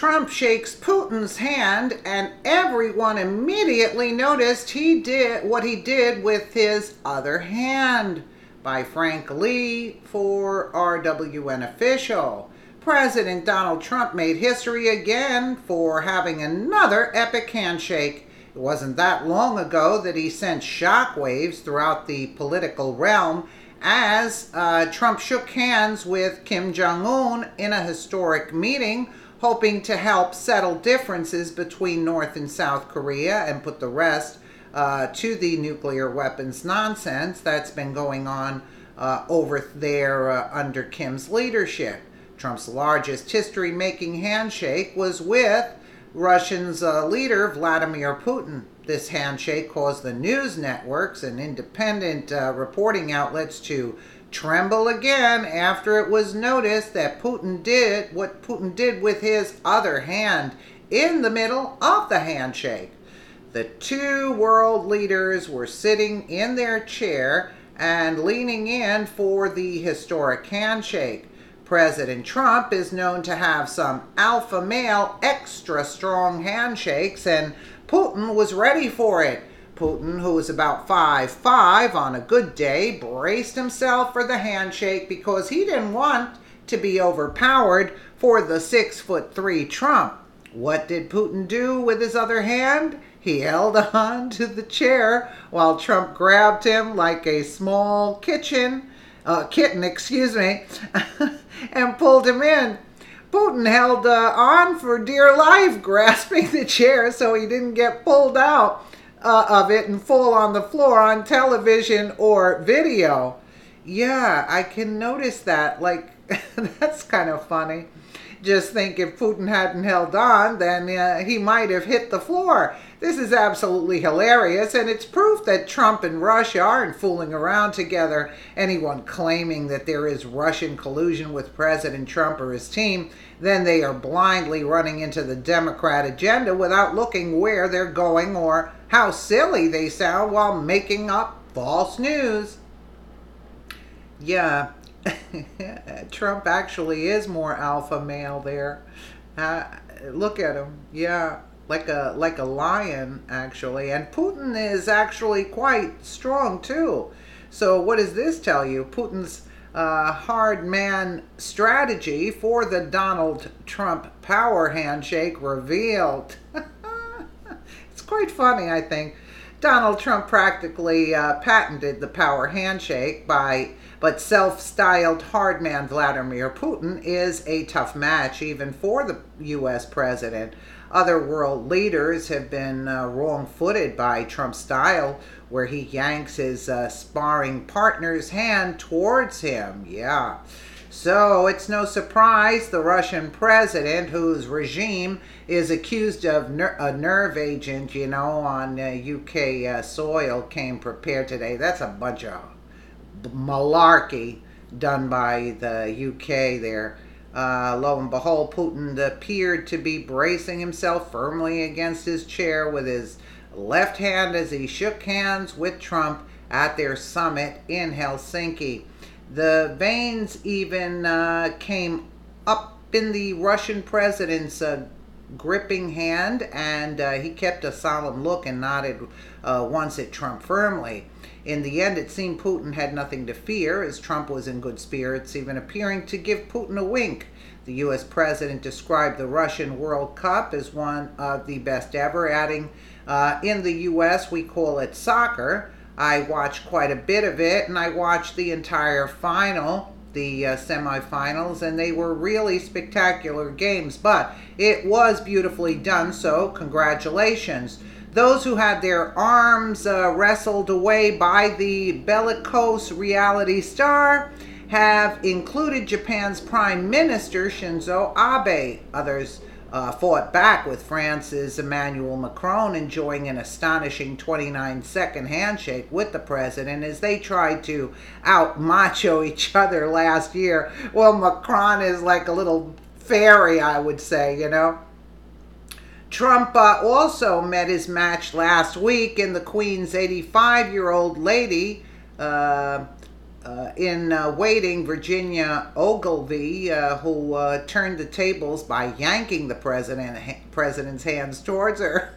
Trump shakes Putin's hand, and everyone immediately noticed what he did with his other hand. By Frank Lee for RWN Official. President Donald Trump made history again for having another epic handshake. It wasn't that long ago that he sent shockwaves throughout the political realm as Trump shook hands with Kim Jong-un in a historic meeting, hoping to help settle differences between North and South Korea and put the rest to the nuclear weapons nonsense that's been going on over there under Kim's leadership. Trump's largest history-making handshake was with Russia's leader, Vladimir Putin. This handshake caused the news networks and independent reporting outlets to tremble again after it was noticed that Putin did what Putin did with his other hand in the middle of the handshake. The two world leaders were sitting in their chair and leaning in for the historic handshake. President Trump is known to have some alpha male extra strong handshakes, and Putin was ready for it. Putin, who was about 5'5" on a good day, braced himself for the handshake because he didn't want to be overpowered for the 6'3" Trump. What did Putin do with his other hand? He held on to the chair while Trump grabbed him like a small kitten, and pulled him in. Putin held on for dear life, grasping the chair so he didn't get pulled out of it and fall on the floor on television or video. Yeah, I can notice that. Like, that's kind of funny. Just think if Putin hadn't held on, then he might have hit the floor. This is absolutely hilarious, and it's proof that Trump and Russia aren't fooling around together. Anyone claiming that there is Russian collusion with President Trump or his team, then they are blindly running into the Democrat agenda without looking where they're going or how silly they sound while making up false news. Yeah. Trump actually is more alpha male there. Look at him. Yeah, like a lion actually. And Putin is actually quite strong too. So what does this tell you? Putin's hard man strategy for the Donald Trump power handshake revealed. It's quite funny, I think. Donald Trump practically patented the power handshake but self-styled hard man Vladimir Putin is a tough match even for the U.S. president. Other world leaders have been wrong-footed by Trump's style, where he yanks his sparring partner's hand towards him. Yeah. So it's no surprise the Russian president, whose regime is accused of a nerve agent, on UK soil, came prepared today. That's a bunch of malarkey done by the UK there. Lo and behold, Putin appeared to be bracing himself firmly against his chair with his left hand as he shook hands with Trump at their summit in Helsinki. The veins even came up in the Russian president's gripping hand, and he kept a solemn look and nodded once at Trump firmly. In the end, it seemed Putin had nothing to fear, as Trump was in good spirits, even appearing to give Putin a wink. The U.S. president described the Russian World Cup as one of the best ever, adding, in the U.S. we call it soccer. I watched quite a bit of it, and I watched the entire final, the semifinals, and they were really spectacular games, but it was beautifully done, so congratulations. Those who had their arms wrestled away by the bellicose reality star have included Japan's Prime Minister Shinzo Abe. Others fought back, with France's Emmanuel Macron enjoying an astonishing 29-second handshake with the president as they tried to out-macho each other last year. Well, Macron is like a little fairy, I would say, Trump also met his match last week in the Queen's 85-year-old lady, in waiting, Virginia Ogilvy, who turned the tables by yanking the president's hands towards her.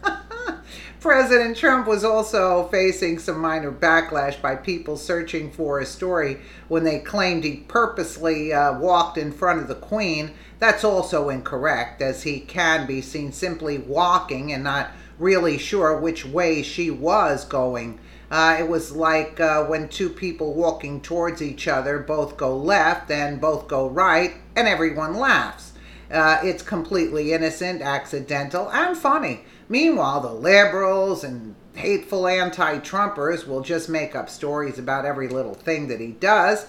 President Trump was also facing some minor backlash by people searching for a story when they claimed he purposely walked in front of the Queen. That's also incorrect, as he can be seen simply walking and not really sure which way she was going. It was like when two people walking towards each other both go left and both go right, and everyone laughs. It's completely innocent, accidental, and funny. Meanwhile, the liberals and hateful anti-Trumpers will just make up stories about every little thing that he does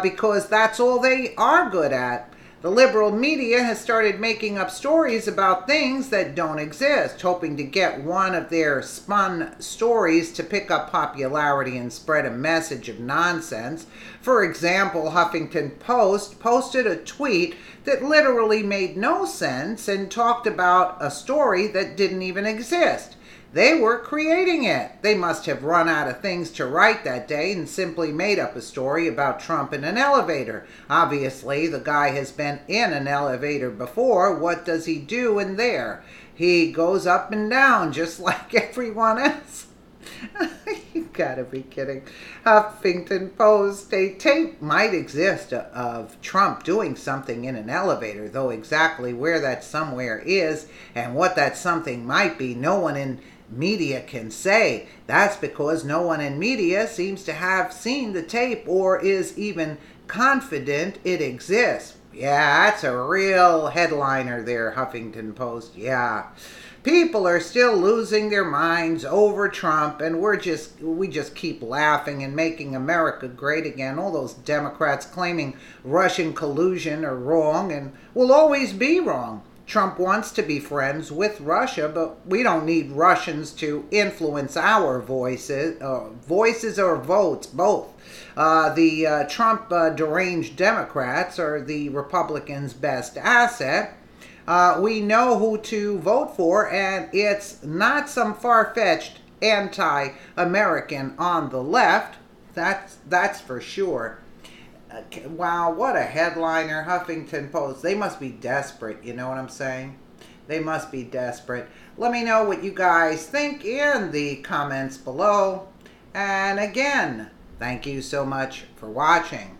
because that's all they are good at. The liberal media has started making up stories about things that don't exist, hoping to get one of their spun stories to pick up popularity and spread a message of nonsense. For example, Huffington Post posted a tweet that literally made no sense and talked about a story that didn't even exist. They were creating it. They must have run out of things to write that day and simply made up a story about Trump in an elevator. Obviously, the guy has been in an elevator before. What does he do in there? He goes up and down just like everyone else. You gotta be kidding. Huffington Post, a tape might exist of Trump doing something in an elevator, though exactly where that somewhere is and what that something might be, no one in media can say. That's because no one in media seems to have seen the tape or is even confident it exists. Yeah, that's a real headliner there, Huffington Post. Yeah. People are still losing their minds over Trump, and we just keep laughing and making America great again. All those Democrats claiming Russian collusion are wrong and will always be wrong. Trump wants to be friends with Russia, but we don't need Russians to influence our voices or votes, both. The Trump deranged Democrats are the Republicans' best asset. We know who to vote for, and it's not some far-fetched anti-American on the left. That's for sure. Wow, what a headliner, Huffington Post. They must be desperate, you know what I'm saying? They must be desperate. Let me know what you guys think in the comments below. And again, thank you so much for watching.